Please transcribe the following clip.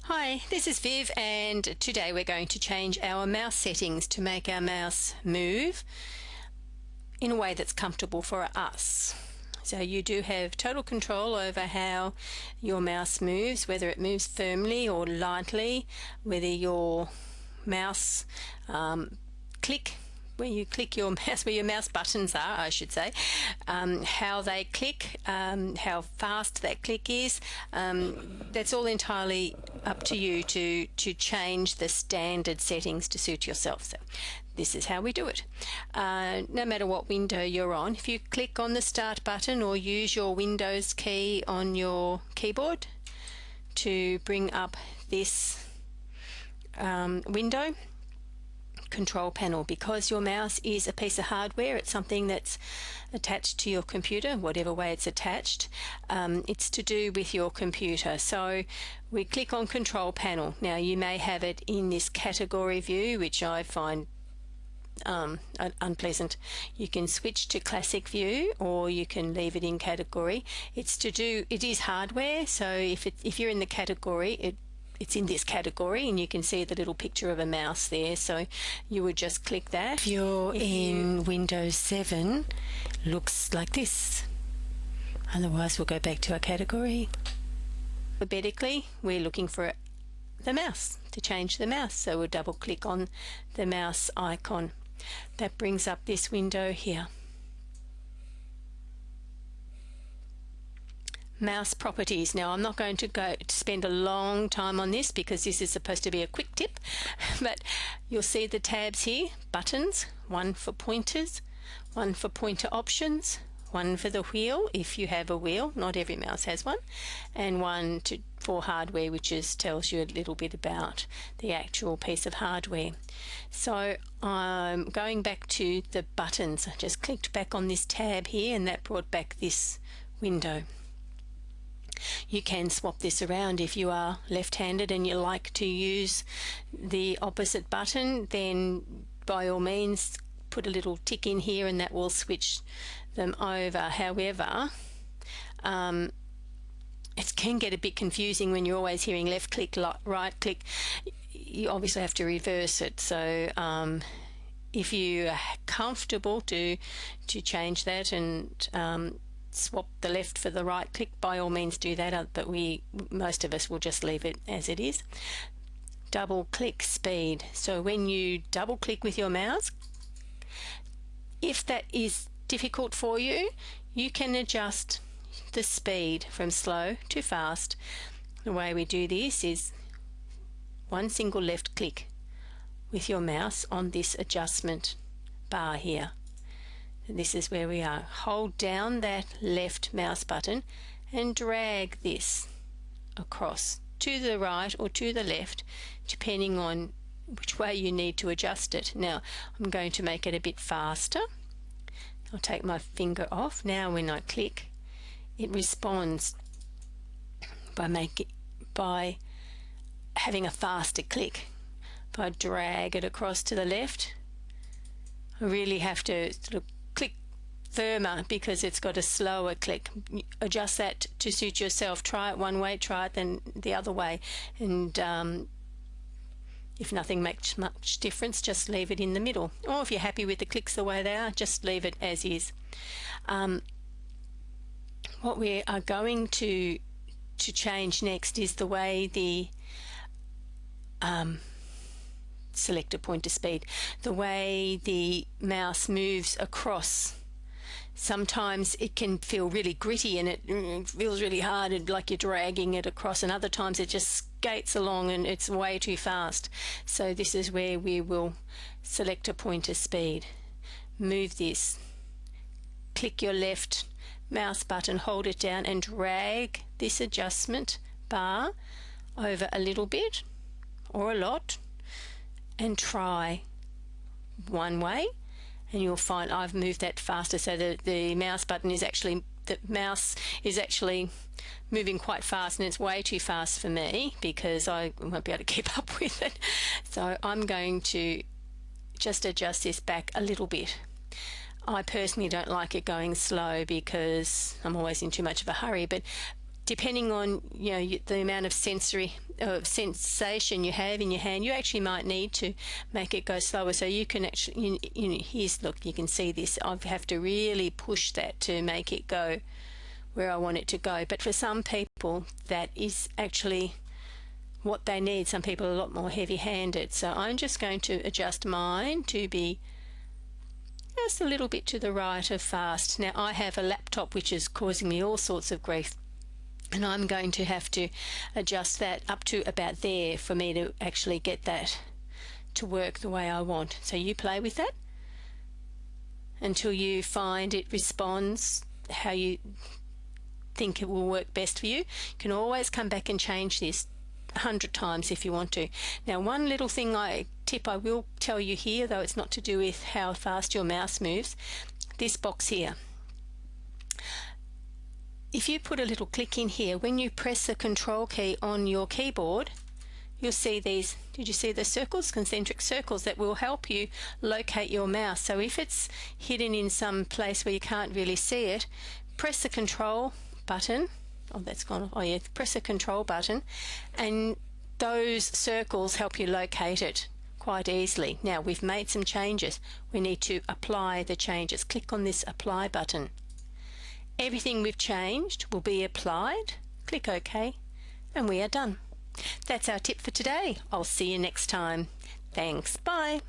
Hi, this is Viv, and today we're going to change our mouse settings to make our mouse move in a way that's comfortable for us. So you do have total control over how your mouse moves, whether it moves firmly or lightly, whether your mouse click where you click your mouse, where your mouse buttons are, I should say, how they click, how fast that click is. That's all entirely up to you to change the standard settings to suit yourself. So this is how we do it. No matter what window you're on, if you click on the start button or use your Windows key on your keyboard to bring up this window, control panel, because your mouse is a piece of hardware, it's something that's attached to your computer, whatever way it's attached, it's to do with your computer. So we click on control panel. Now you may have it in this category view, which I find unpleasant. You can switch to classic view or you can leave it in category. It is hardware, so if you're in the category, it's in this category, and you can see the little picture of a mouse there, so you would just click that. If you're in Windows 7, looks like this. Otherwise we'll go back to our category. Alphabetically, we're looking for the mouse, to change the mouse, so we'll double click on the mouse icon. That brings up this window here. Mouse properties. Now I'm not going to spend a long time on this because this is supposed to be a quick tip, but you'll see the tabs here: buttons, one for pointers, one for pointer options, one for the wheel if you have a wheel, not every mouse has one, and one for hardware, which tells you a little bit about the actual piece of hardware. So I'm going back to the buttons. I just clicked back on this tab here and that brought back this window. You can swap this around. If you are left-handed and you like to use the opposite button, then by all means put a little tick in here and that will switch them over. However, it can get a bit confusing when you're always hearing left click, right click. You obviously have to reverse it. So if you are comfortable to change that and swap the left for the right click, by all means do that, but most of us will just leave it as it is. Double click speed. So when you double click with your mouse, if that is difficult for you, you can adjust the speed from slow to fast. The way we do this is one single left click with your mouse on this adjustment bar here. This is where we are. Hold down that left mouse button and drag this across to the right or to the left, depending on which way you need to adjust it. Now I'm going to make it a bit faster. I'll take my finger off. Now when I click, it responds by having a faster click. If I drag it across to the left, I really have to sort of click firmer because it's got a slower click. Adjust that to suit yourself. Try it one way, try it then the other way, and if nothing makes much difference, just leave it in the middle. Or if you're happy with the clicks the way they are, just leave it as is. What we are going to change next is the way the selector pointer speed, the way the mouse moves across. Sometimes it can feel really gritty and it feels really hard and like you're dragging it across, and other times it just skates along and it's way too fast. So this is where we will select a pointer speed. Move this, click your left mouse button, hold it down and drag this adjustment bar over a little bit or a lot and try one way, and you'll find I've moved that faster, so the mouse is actually moving quite fast, and it's way too fast for me because I won't be able to keep up with it. So I'm going to just adjust this back a little bit. I personally don't like it going slow because I'm always in too much of a hurry, but depending on the amount of sensation you have in your hand, you actually might need to make it go slower. So you can actually, here's, look, you can see this. I have to really push that to make it go where I want it to go. But for some people, that is actually what they need. Some people are a lot more heavy-handed. So I'm just going to adjust mine to be just a little bit to the right of fast. Now I have a laptop which is causing me all sorts of grief, and I'm going to have to adjust that up to about there for me to actually get that to work the way I want. So you play with that until you find it responds how you think it will work best for you. You can always come back and change this 100 times if you want to. Now, one little tip I will tell you here, though it's not to do with how fast your mouse moves, this box here. If you put a little click in here, when you press the control key on your keyboard, you'll see these, did you see the circles, concentric circles that will help you locate your mouse. So if it's hidden in some place where you can't really see it, press the control button. Oh, that's gone. Oh yeah, press the control button and those circles help you locate it quite easily. Now we've made some changes. We need to apply the changes. Click on this apply button. Everything we've changed will be applied. Click OK and we are done. That's our tip for today. I'll see you next time. Thanks. Bye.